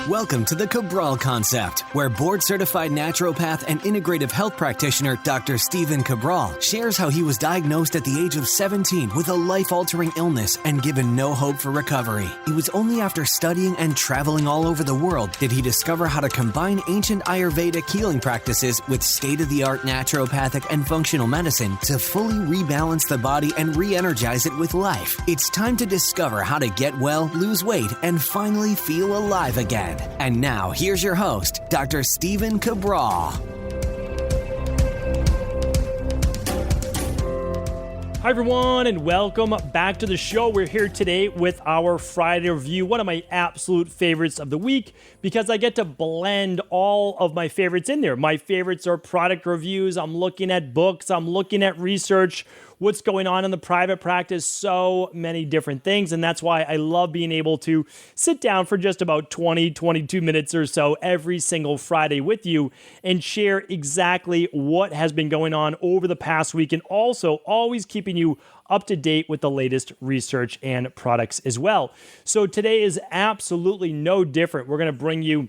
Welcome to the Cabral Concept, where board-certified naturopath and integrative health practitioner Dr. Stephen Cabral shares how he was diagnosed at the age of 17 with a life-altering illness and given no hope for recovery. It was only after studying and traveling all over the world did he discover how to combine ancient Ayurvedic healing practices with state-of-the-art naturopathic and functional medicine to fully rebalance the body and re-energize it with life. It's time to discover how to get well, lose weight, and finally feel alive again. And now, here's your host, Dr. Stephen Cabral. Hi, everyone, and welcome back to the show. We're here today with our Friday review, one of my absolute favorites of the week, because I get to blend all of my favorites in there. My favorites are product reviews. I'm looking at books. I'm looking at research, what's going on in the private practice, so many different things. And that's why I love being able to sit down for just about 22 minutes or so every single Friday with you and share exactly what has been going on over the past week, and also always keeping you up to date with the latest research and products as well. So today is absolutely no different. We're going to bring you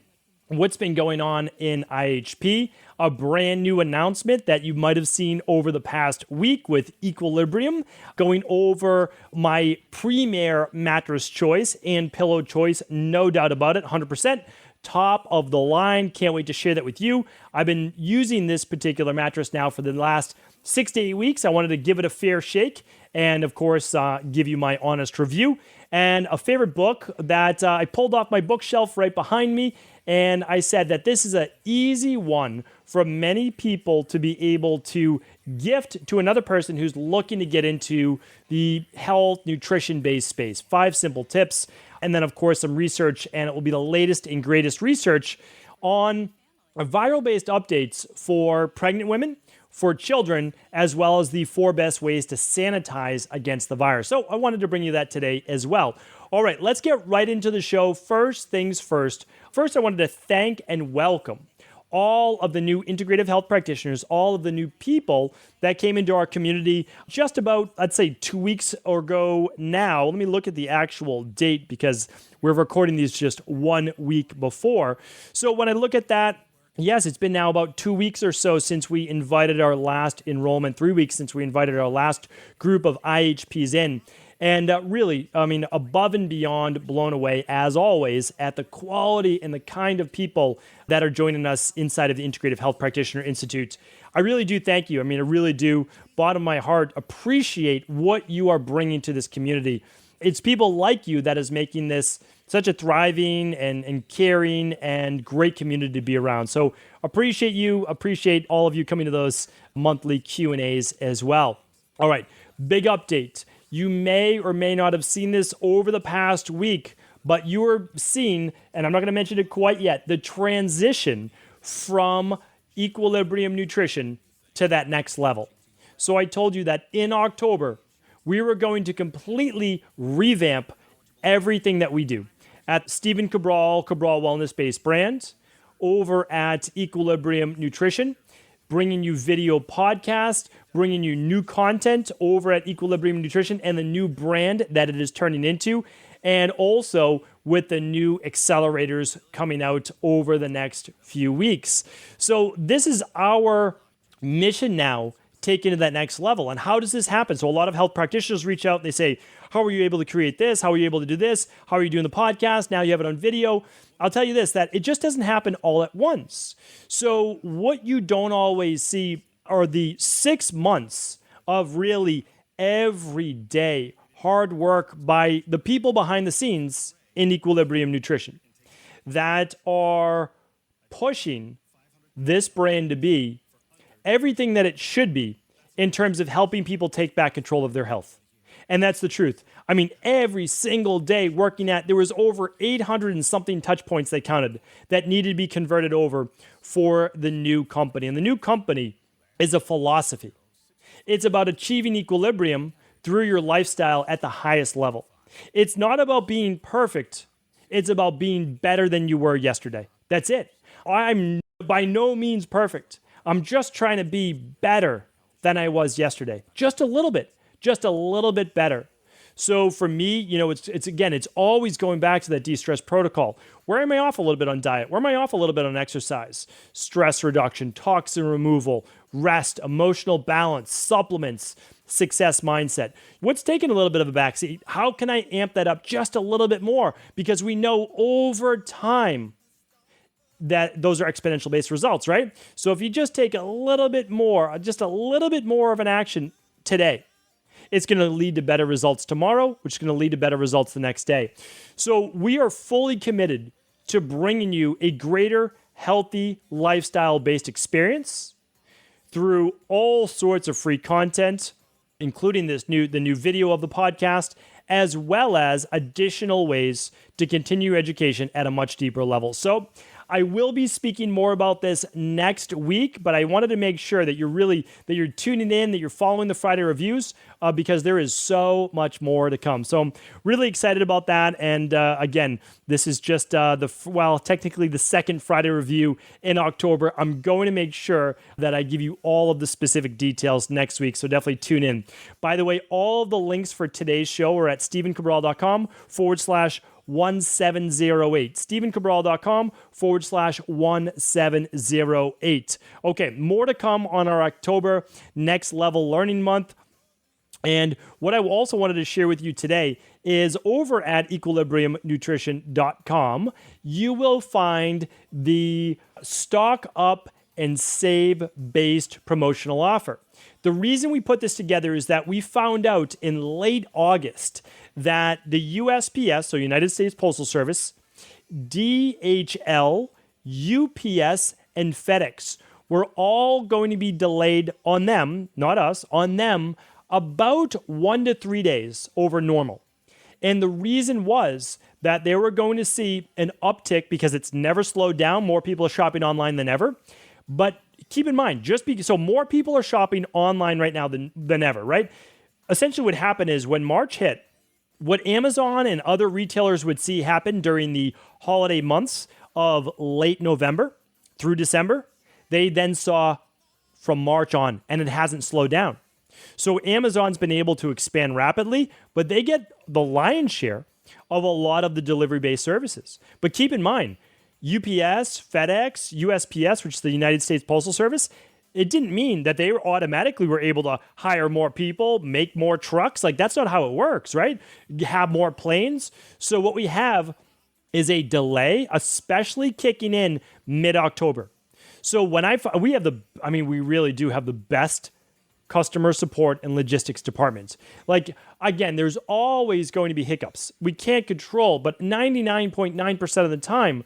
what's been going on in IHP, a brand new announcement that you might have seen over the past week with Equilibrium, going over my premier mattress choice and pillow choice, no doubt about it, 100%. Top of the line. Can't wait to share that with you. I've been using this particular mattress now for the last 6 to 8 weeks. I wanted to give it a fair shake and, of course, give you my honest review. And a favorite book that I pulled off my bookshelf right behind me, and I said that this is an easy one for many people to be able to gift to another person who's looking to get into the health, nutrition-based space. 5 simple tips, and then, of course, some research, and it will be the latest and greatest research on viral-based updates for pregnant women, for children, as well as the 4 best ways to sanitize against the virus. So I wanted to bring you that today as well. All right, let's get right into the show. First things first. First, I wanted to thank and welcome all of the new integrative health practitioners, all of the new people that came into our community just about, I'd say, 2 weeks ago now. Let me look at the actual date because we're recording these just 1 week before. So when I look at that, yes, it's been now about 2 weeks or so since we invited our last enrollment, 3 weeks since we invited our last group of IHPs in. And really, I mean, above and beyond blown away, as always, at the quality and the kind of people that are joining us inside of the Integrative Health Practitioner Institute. I really do thank you. I mean, I really do, bottom of my heart, appreciate what you are bringing to this community. It's people like you that is making this such a thriving and caring and great community to be around. So appreciate you, appreciate all of you coming to those monthly Q&As as well. All right, big update. You may or may not have seen this over the past week, but you are seeing, and I'm not going to mention it quite yet, the transition from Equilibrium Nutrition to that next level. So I told you that in October, we were going to completely revamp everything that we do at Stephen Cabral Wellness-Based Brands, over at Equilibrium Nutrition, bringing you video podcast, bringing you new content over at Equilibrium Nutrition and the new brand that it is turning into, and also with the new accelerators coming out over the next few weeks. So this is our mission now, taken to that next level. And how does this happen? So a lot of health practitioners reach out and they say, how are you able to create this? How are you able to do this? How are you doing the podcast? Now you have it on video. I'll tell you this, that it just doesn't happen all at once. So what you don't always see are the 6 months of really everyday hard work by the people behind the scenes in Equilibrium Nutrition that are pushing this brand to be everything that it should be in terms of helping people take back control of their health. And that's the truth. I mean, every single day working at, there was over 800 and something touch points they counted that needed to be converted over for the new company. And the new company is a philosophy. It's about achieving equilibrium through your lifestyle at the highest level. It's not about being perfect. It's about being better than you were yesterday. That's it. I'm by no means perfect. I'm just trying to be better than I was yesterday. Just a little bit better. So for me, it's always going back to that de-stress protocol. Where am I off a little bit on diet? Where am I off a little bit on exercise? Stress reduction, toxin removal, rest, emotional balance, supplements, success mindset. What's taking a little bit of a backseat? How can I amp that up just a little bit more? Because we know over time that those are exponential based results, right? So if you just take a little bit more of an action today, it's going to lead to better results tomorrow, which is going to lead to better results the next day. So we are fully committed to bringing you a greater, healthy, lifestyle-based experience through all sorts of free content, including the new video of the podcast, as well as additional ways to continue education at a much deeper level. So I will be speaking more about this next week, but I wanted to make sure that you're tuning in, that you're following the Friday reviews, because there is so much more to come. So I'm really excited about that. And again, this is just technically the second Friday review in October. I'm going to make sure that I give you all of the specific details next week. So definitely tune in. By the way, all of the links for today's show are at StephenCabral.com/1708. StephenCabral.com/1708. Okay, more to come on our October Next Level Learning Month. And what I also wanted to share with you today is over at equilibriumnutrition.com, you will find the Stock Up and Save based promotional offer. The reason we put this together is that we found out in late August that the USPS, so United States Postal Service, DHL, UPS, and FedEx were all going to be delayed on them, not us, on them, about 1 to 3 days over normal. And the reason was that they were going to see an uptick because it's never slowed down. More people are shopping online than ever. But keep in mind, so more people are shopping online right now than ever, right? Essentially what happened is when March hit, what Amazon and other retailers would see happen during the holiday months of late November through December, they then saw from March on, and it hasn't slowed down. So Amazon's been able to expand rapidly, but they get the lion's share of a lot of the delivery-based services. But keep in mind, UPS, FedEx, USPS, which is the United States Postal Service, it didn't mean that they automatically were able to hire more people, make more trucks. Like, that's not how it works, right? Have more planes. So what we have is a delay, especially kicking in mid-October. So we really do have the best customer support and logistics departments. Like, again, there's always going to be hiccups. We can't control, but 99.9% of the time,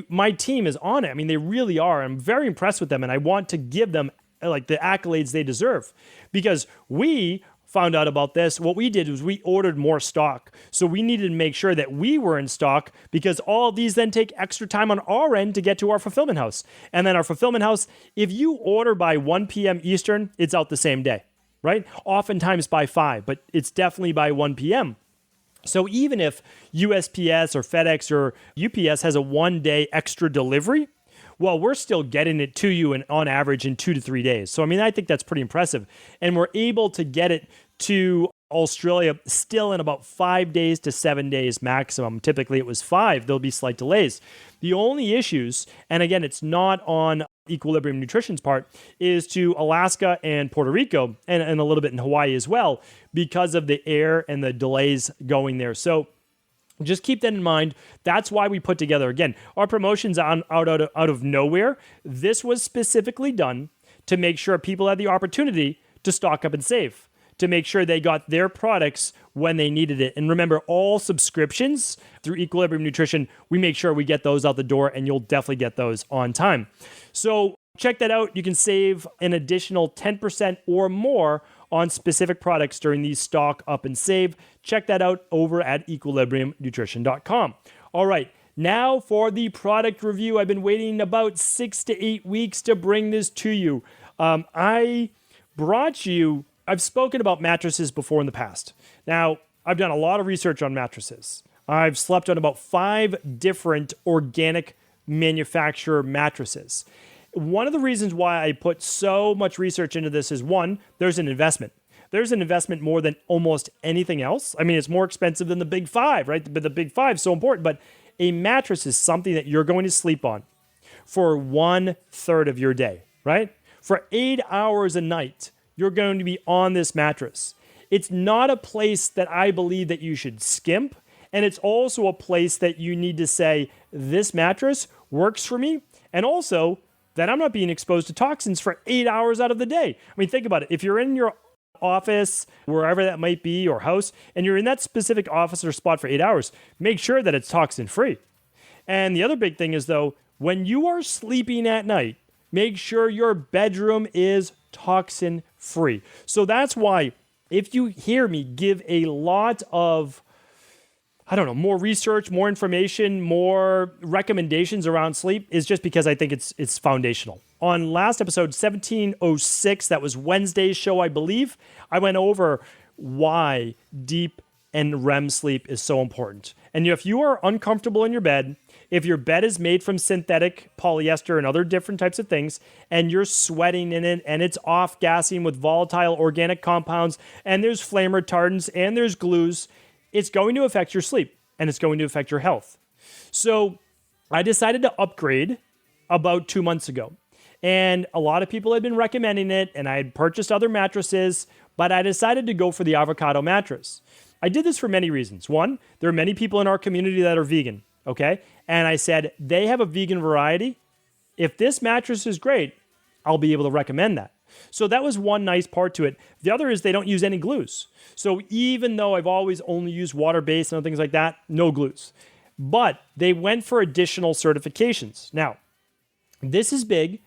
my team is on it. I mean, they really are. I'm very impressed with them, and I want to give them like the accolades they deserve, because we found out about this. What we did was we ordered more stock. So we needed to make sure that we were in stock, because all of these then take extra time on our end to get to our fulfillment house. And then our fulfillment house, if you order by 1 p.m. Eastern, it's out the same day, right? Oftentimes by 5, but it's definitely by 1 p.m. So even if USPS or FedEx or UPS has a 1-day extra delivery, well, we're still getting it to you on average in 2 to 3 days. So, I mean, I think that's pretty impressive. And we're able to get it to Australia still in about 5 days to 7 days maximum. Typically, it was 5. There'll be slight delays. The only issues, and again, it's not on Equilibrium Nutrition's part, is to Alaska and Puerto Rico and a little bit in Hawaii as well, because of the air and the delays going there. So just keep that in mind. That's why we put together, again, our promotions out of nowhere. This was specifically done to make sure people had the opportunity to stock up and save, to make sure they got their products when they needed it. And remember, all subscriptions through Equilibrium Nutrition, we make sure we get those out the door, and you'll definitely get those on time. So check that out. You can save an additional 10% or more on specific products during these Stock Up and Save. Check that out over at equilibriumnutrition.com. All right, now for the product review. I've been waiting about 6 to 8 weeks to bring this to you. I've spoken about mattresses before in the past. Now, I've done a lot of research on mattresses. I've slept on about 5 different organic manufacturer mattresses. One of the reasons why I put so much research into this is, one, there's an investment. there's an investment more than almost anything else. I mean, it's more expensive than the big five, right? But the big five is so important. But a mattress is something that you're going to sleep on for 1/3 of your day, right? For 8 hours a night, you're going to be on this mattress. It's not a place that I believe that you should skimp. And it's also a place that you need to say, this mattress works for me. And also that I'm not being exposed to toxins for 8 hours out of the day. I mean, think about it. If you're in your office, wherever that might be, or house, and you're in that specific office or spot for 8 hours, make sure that it's toxin free. And the other big thing is, though, when you are sleeping at night, make sure your bedroom is toxin free. So that's why if you hear me give a lot of, more research, more information, more recommendations around sleep, is just because I think it's foundational. On last episode, 1706, that was Wednesday's show, I believe, I went over why deep and REM sleep is so important. And if you are uncomfortable in your bed, if your bed is made from synthetic polyester and other different types of things, and you're sweating in it, and it's off-gassing with volatile organic compounds, and there's flame retardants, and there's glues, it's going to affect your sleep, and it's going to affect your health. So I decided to upgrade about 2 months ago. And a lot of people had been recommending it, and I had purchased other mattresses, but I decided to go for the Avocado mattress. I did this for many reasons. One, there are many people in our community that are vegan, okay? And I said, they have a vegan variety. If this mattress is great, I'll be able to recommend that. So that was one nice part to it. The other is they don't use any glues. So even though I've always only used water-based and things like that, no glues. But they went for additional certifications. Now, this is big,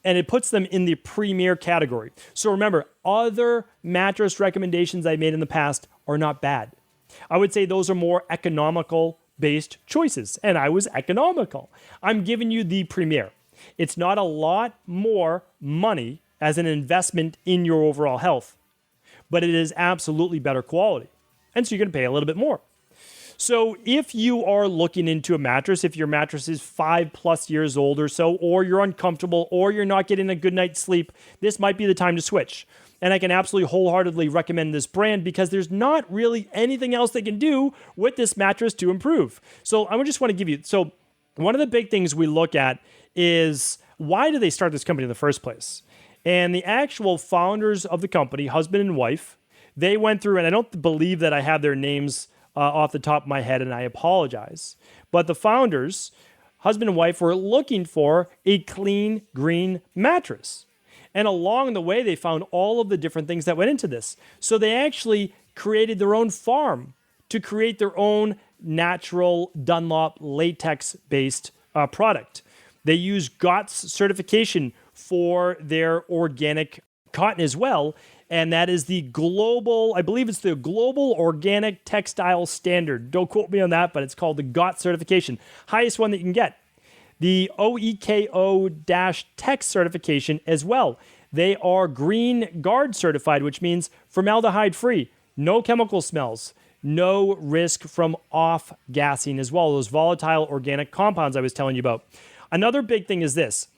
and it puts them in the premier category. So remember, other mattress recommendations I made in the past are not bad. I would say those are more economical-based choices, and I was economical. I'm giving you the premier. It's not a lot more money as an investment in your overall health, but it is absolutely better quality. And so you're going to pay a little bit more. So if you are looking into a mattress, if your mattress is 5+ years old or so, or you're uncomfortable, or you're not getting a good night's sleep, this might be the time to switch. And I can absolutely wholeheartedly recommend this brand because there's not really anything else they can do with this mattress to improve. So I just want to give you, so one of the big things we look at is, why did they start this company in the first place? And the actual founders of the company, husband and wife, they went through, and I don't believe that I have their names off the top of my head, and I apologize. But the founders, husband and wife, were looking for a clean, green mattress. And along the way, they found all of the different things that went into this. So they actually created their own farm to create their own natural Dunlop latex-based product. They use GOTS certification for their organic cotton as well. And that is the global, I believe it's the Global Organic Textile Standard. Don't quote me on that, but it's called the GOTS certification. Highest one that you can get. The OEKO-Tech certification as well. They are Green Guard certified, which means formaldehyde free, no chemical smells, no risk from off-gassing as well, those volatile organic compounds I was telling you about. Another big thing is this,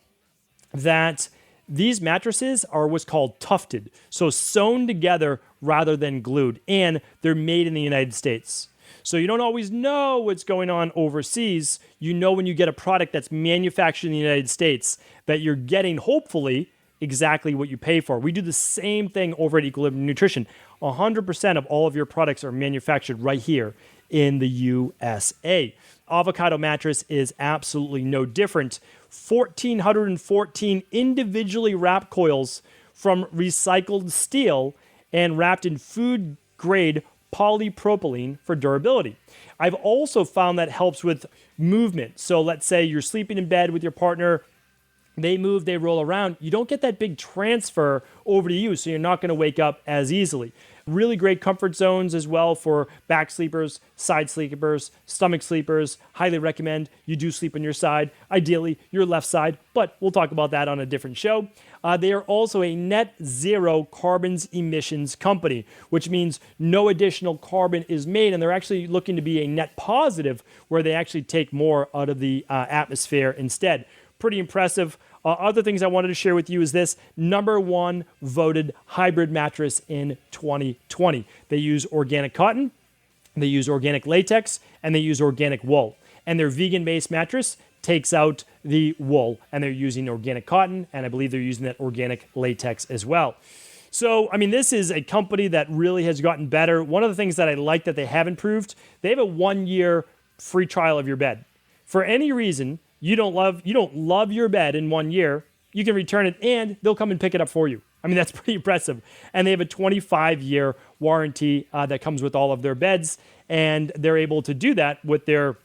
that these mattresses are what's called tufted, so sewn together rather than glued, and they're made in the United States. So you don't always know what's going on overseas. You know when you get a product that's manufactured in the United States that you're getting, hopefully, exactly what you pay for. We do the same thing over at Equilibrium Nutrition. 100% of all of your products are manufactured right here in the USA. Avocado mattress is absolutely no different. 1,414 individually wrapped coils from recycled steel and wrapped in food-grade polypropylene for durability. I've also found that helps with movement. So let's say you're sleeping in bed with your partner, they move, they roll around. You don't get that big transfer over to you, so you're not going to wake up as easily. Really great comfort zones as well for back sleepers, side sleepers, stomach sleepers. Highly recommend you do sleep on your side, ideally your left side, but we'll talk about that on a different show. They are also a net zero carbon emissions company, which means no additional carbon is made, and they're actually looking to be a net positive where they actually take more out of the atmosphere instead. Pretty impressive. Other things I wanted to share with you is this #1 voted hybrid mattress in 2020. They use organic cotton, they use organic latex, and they use organic wool. And their vegan-based mattress takes out the wool, and they're using organic cotton, and I believe they're using that organic latex as well. So, I mean, this is a company that really has gotten better. One of the things that I like that they have improved, they have a 1-year free trial of your bed. For any reason you don't love your bed in 1 year, you can return it and they'll come and pick it up for you. I mean, that's pretty impressive. And they have a 25-year warranty that comes with all of their beds, and they're able to do that with their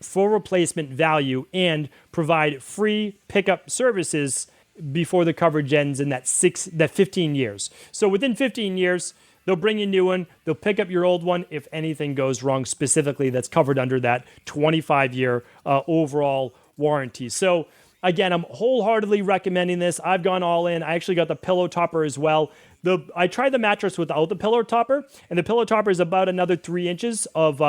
full replacement value and provide free pickup services before the coverage ends in that 15 years. So within 15 years, they'll bring you a new one. They'll pick up your old one if anything goes wrong specifically that's covered under that 25-year overall warranty. So again, I'm wholeheartedly recommending this. I've gone all in. I actually got the pillow topper as well. I tried the mattress without the pillow topper, and the pillow topper is about another 3 inches of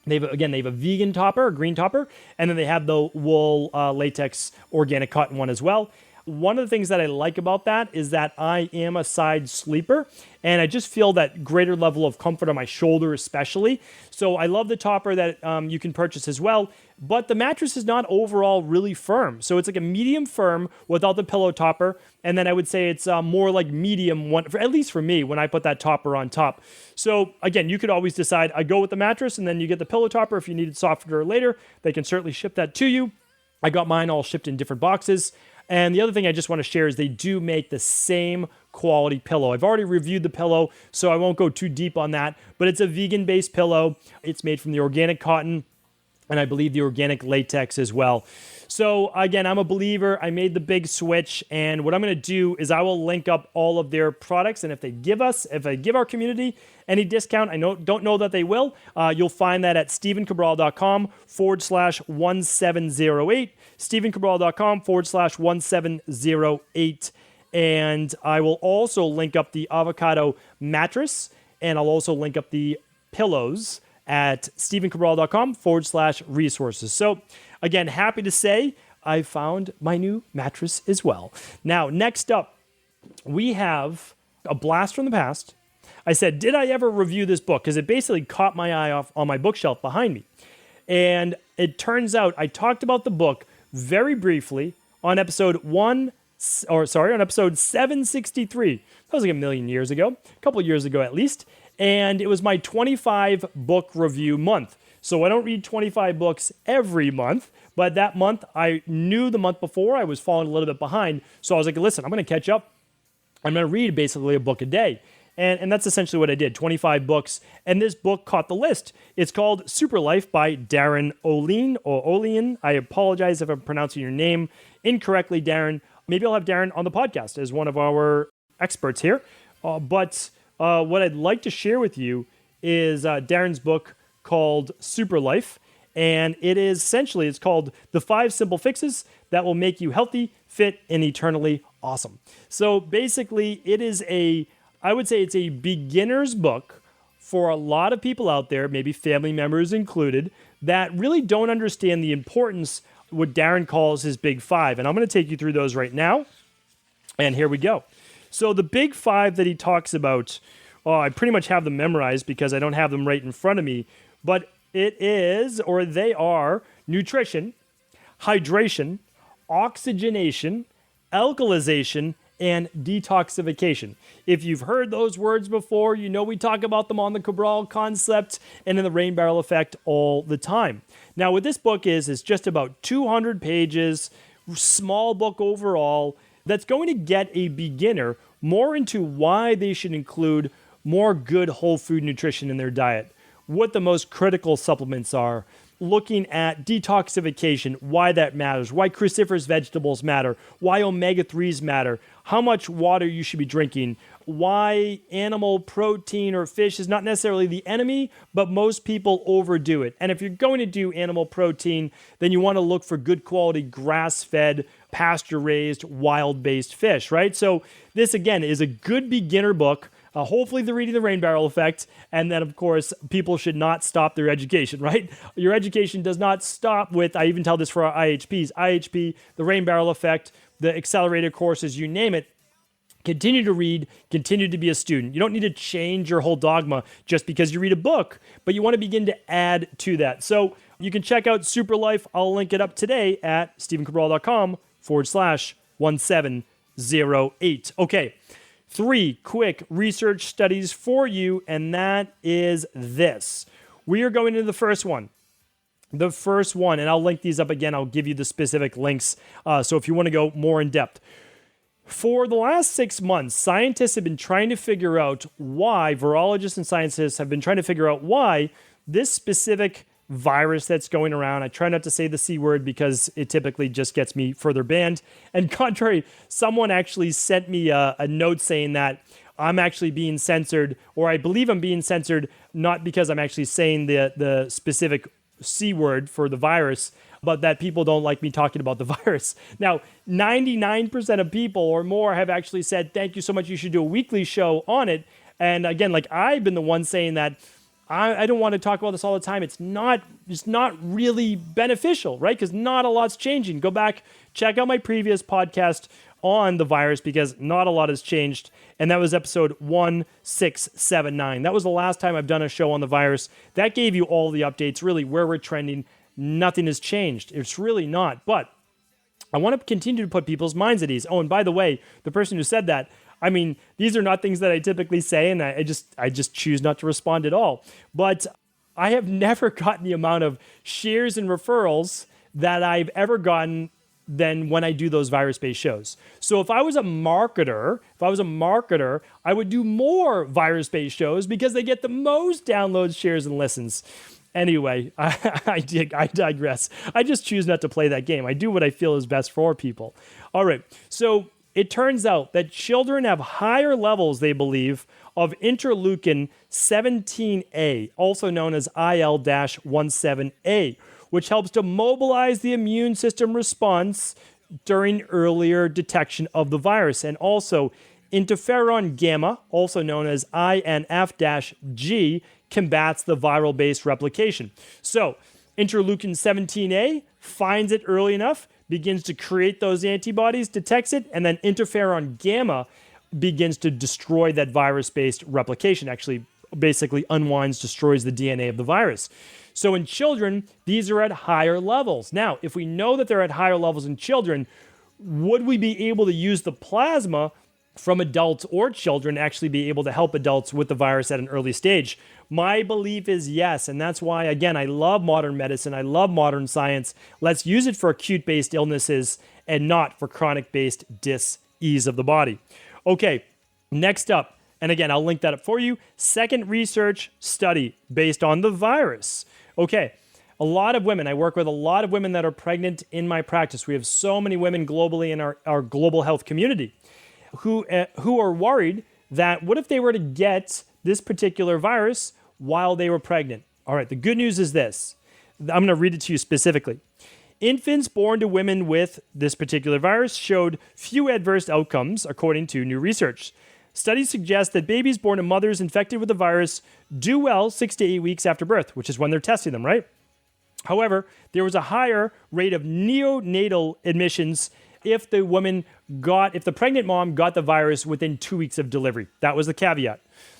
They have a vegan topper, a green topper, and then they have the wool, latex, organic cotton one as well. One of the things that I like about that is that I am a side sleeper, and I just feel that greater level of comfort on my shoulder especially. So I love the topper that you can purchase as well, but the mattress is not overall really firm. So it's like a medium firm without the pillow topper, and then I would say it's more like medium, at least for me, when I put that topper on top. So again, you could always decide, I go with the mattress, and then you get the pillow topper if you need it softer later. They can certainly ship that to you. I got mine all shipped in different boxes. And the other thing I just want to share is they do make the same quality pillow. I've already reviewed the pillow, so I won't go too deep on that, but it's a vegan-based pillow. It's made from the organic cotton, and I believe the organic latex as well. So again, I'm a believer. I made the big switch, and what I'm going to do is I will link up all of their products, and if they give our community any discount, I don't know that they will. You'll find that at StephenCabral.com/1708, StephenCabral.com/1708, and I will also link up the Avocado mattress, and I'll also link up the pillows at StephenCabral.com/resources. So again, happy to say I found my new mattress as well. Now, next up, we have a blast from the past. I said, did I ever review this book? Because it basically caught my eye off on my bookshelf behind me. And it turns out I talked about the book very briefly on episode 763. That was like a million years ago, a couple years ago at least. And it was my 25 book review month. So I don't read 25 books every month, but that month I knew the month before I was falling a little bit behind. So I was like, listen, I'm going to catch up. I'm going to read basically a book a day. And that's essentially what I did, 25 books. And this book caught the list. It's called Super Life by Darren Olean. I apologize if I'm pronouncing your name incorrectly, Darren. Maybe I'll have Darren on the podcast as one of our experts here. But what I'd like to share with you is Darren's book called Super Life. And it's called The 5 Simple Fixes That Will Make You Healthy, Fit, and Eternally Awesome. So basically, I would say it's a beginner's book for a lot of people out there, maybe family members included, that really don't understand the importance of what Darren calls his big 5. And I'm going to take you through those right now. And here we go. So the big 5 that he talks about, I pretty much have them memorized because I don't have them right in front of me, but they are nutrition, hydration, oxygenation, alkalization, and detoxification. If you've heard those words before, you know we talk about them on the Cabral concept and in the rain barrel effect all the time. Now, what this book is just about 200 pages, small book overall, that's going to get a beginner more into why they should include more good whole food nutrition in their diet, what the most critical supplements are, looking at detoxification, why that matters, why cruciferous vegetables matter, why omega-3s matter, how much water you should be drinking, why animal protein or fish is not necessarily the enemy, but most people overdo it. And if you're going to do animal protein, then you want to look for good quality grass-fed, pasture-raised, wild-based fish, right? So this, again, is a good beginner book. Hopefully they're reading the rain barrel effect. And then, of course, people should not stop their education, right? Your education does not stop with, I even tell this for our IHPs, IHP, the rain barrel effect, the accelerated courses, you name it. Continue to read, continue to be a student. You don't need to change your whole dogma just because you read a book, but you want to begin to add to that. So you can check out Super Life. I'll link it up today at stephencabral.com/1708. Okay, 3 quick research studies for you, and that is this. We are going into the first one. The first one, and I'll link these up again. I'll give you the specific links. So if you want to go more in depth. For the last 6 months, scientists have been trying to figure out why, virologists and scientists have been trying to figure out why this specific virus that's going around, I try not to say the C word because it typically just gets me further banned. And contrary, someone actually sent me a note saying that I'm actually being censored, or I believe I'm being censored, not because I'm actually saying the specific C word for the virus, but that people don't like me talking about the virus. Now, 99% of people or more have actually said, thank you so much, you should do a weekly show on it. And again, like I've been the one saying that I don't want to talk about this all the time. It's not really beneficial, right? Because not a lot's changing. Go back, check out my previous podcast on the virus because not a lot has changed. And that was episode 1679. That was the last time I've done a show on the virus. That gave you all the updates, really where we're trending. Nothing has changed. It's really not. But I want to continue to put people's minds at ease. Oh, and by the way, the person who said that, I mean, these are not things that I typically say, and I just choose not to respond at all. But I have never gotten the amount of shares and referrals that I've ever gotten than when I do those virus-based shows. So if I was a marketer, I would do more virus-based shows because they get the most downloads, shares, and listens. Anyway, I digress. I just choose not to play that game. I do what I feel is best for people. All right, so it turns out that children have higher levels, they believe, of interleukin 17A, also known as IL-17A, which helps to mobilize the immune system response during earlier detection of the virus. And also, interferon gamma, also known as INF-G, combats the viral-based replication. So, interleukin 17A finds it early enough, begins to create those antibodies, detects it, and then interferon gamma begins to destroy that virus-based replication, actually basically unwinds, destroys the DNA of the virus. So in children, these are at higher levels. Now, if we know that they're at higher levels in children, would we be able to use the plasma from adults or children to actually be able to help adults with the virus at an early stage? My belief is yes, and that's why, again, I love modern medicine, I love modern science. Let's use it for acute-based illnesses and not for chronic-based dis-ease of the body. Okay, next up, and again, I'll link that up for you, second research study based on the virus. Okay, a lot of women, I work with a lot of women that are pregnant in my practice. We have so many women globally in our global health community who are worried that what if they were to get this particular virus while they were pregnant? All right, the good news is this. I'm going to read it to you specifically. Infants born to women with this particular virus showed few adverse outcomes, according to new research. Studies suggest that babies born to mothers infected with the virus do well 6 to 8 weeks after birth, which is when they're testing them, right? However, there was a higher rate of neonatal admissions if the pregnant mom got the virus within 2 weeks of delivery. That was the caveat.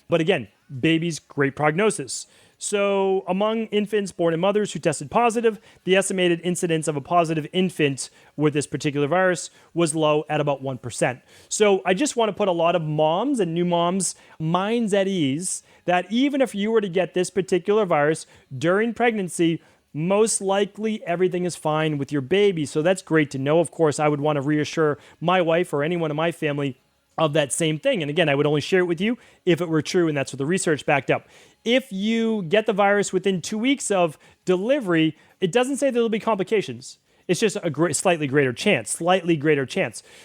But again, babies, great prognosis. So among infants born to mothers who tested positive, the estimated incidence of a positive infant with this particular virus was low at about 1%. So I just want to put a lot of moms and new moms' minds at ease that even if you were to get this particular virus during pregnancy, most likely everything is fine with your baby. So that's great to know. Of course, I would want to reassure my wife or anyone in my family of that same thing. And again, I would only share it with you if it were true, and that's what the research backed up. If you get the virus within 2 weeks of delivery, it doesn't say that there'll be complications. It's just a slightly greater chance.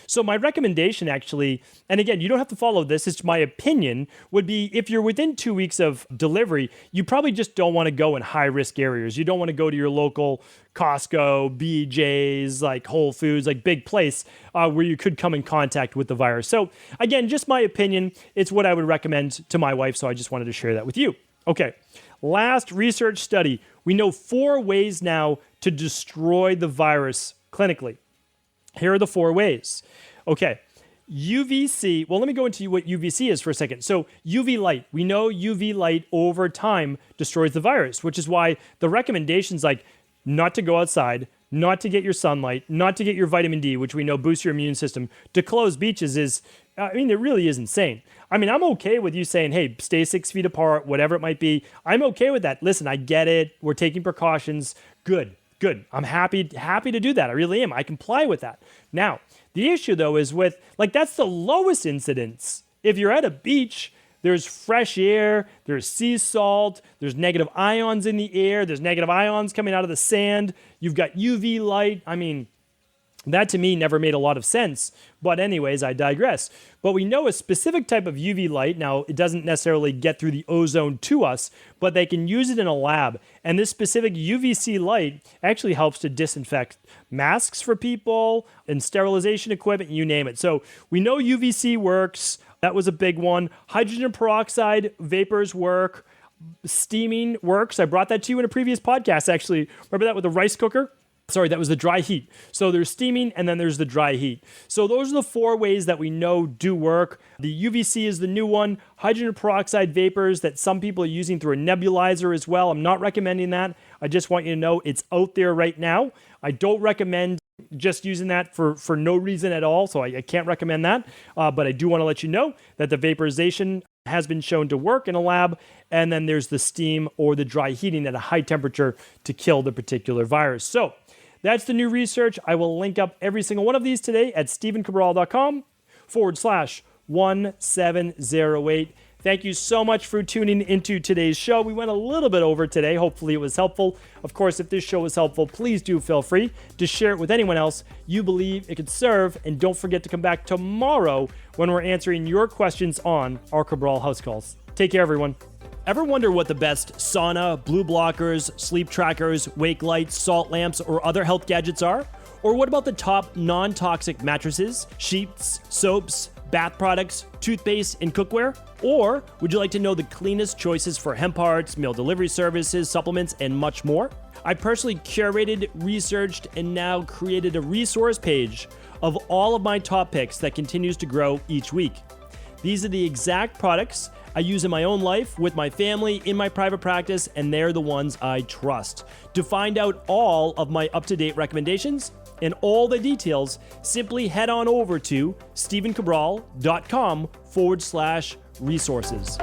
So my recommendation actually, and again, you don't have to follow this, it's my opinion, would be if you're within 2 weeks of delivery, you probably just don't want to go in high-risk areas. You don't want to go to your local Costco, BJ's, like Whole Foods, like big place where you could come in contact with the virus. So again, just my opinion. It's what I would recommend to my wife, so I just wanted to share that with you. Okay, last research study. We know 4 ways now to destroy the virus clinically. Here are the 4 ways. Okay. UVC, well, let me go into what UVC is for a second. So UV light, we know UV light over time destroys the virus, which is why the recommendations like not to go outside, not to get your sunlight, not to get your vitamin D, which we know boosts your immune system, to close beaches is, it really is insane. I'm okay with you saying, hey, stay 6 feet apart, whatever it might be. I'm okay with that. Listen, I get it. We're taking precautions. Good. I'm happy to do that. I really am. I comply with that. Now, the issue though is with, that's the lowest incidence. If you're at a beach, there's fresh air, there's sea salt, there's negative ions in the air, there's negative ions coming out of the sand, you've got UV light. That to me never made a lot of sense. But anyways, I digress. But we know a specific type of UV light. Now, it doesn't necessarily get through the ozone to us, but they can use it in a lab. And this specific UVC light actually helps to disinfect masks for people and sterilization equipment, you name it. So we know UVC works. That was a big one. Hydrogen peroxide vapors work. Steaming works. I brought that to you in a previous podcast, actually. Remember that with the rice cooker? Sorry, that was the dry heat. So there's steaming and then there's the dry heat. So those are the 4 ways that we know do work. The UVC is the new one. Hydrogen peroxide vapors that some people are using through a nebulizer as well. I'm not recommending that. I just want you to know it's out there right now. I don't recommend just using that for no reason at all. So I can't recommend that. But I do want to let you know that the vaporization has been shown to work in a lab. And then there's the steam or the dry heating at a high temperature to kill the particular virus. So that's the new research. I will link up every single one of these today at stephencabral.com/1708. Thank you so much for tuning into today's show. We went a little bit over today. Hopefully it was helpful. Of course, if this show was helpful, please do feel free to share it with anyone else you believe it could serve. And don't forget to come back tomorrow when we're answering your questions on our Cabral House Calls. Take care, everyone. Ever wonder what the best sauna, blue blockers, sleep trackers, wake lights, salt lamps, or other health gadgets are? Or what about the top non-toxic mattresses, sheets, soaps, bath products, toothpaste, and cookware? Or would you like to know the cleanest choices for hemp parts, meal delivery services, supplements, and much more? I personally curated, researched, and now created a resource page of all of my top picks that continues to grow each week. These are the exact products I use in my own life, with my family, in my private practice, and they're the ones I trust. To find out all of my up-to-date recommendations and all the details, simply head on over to stephencabral.com/resources.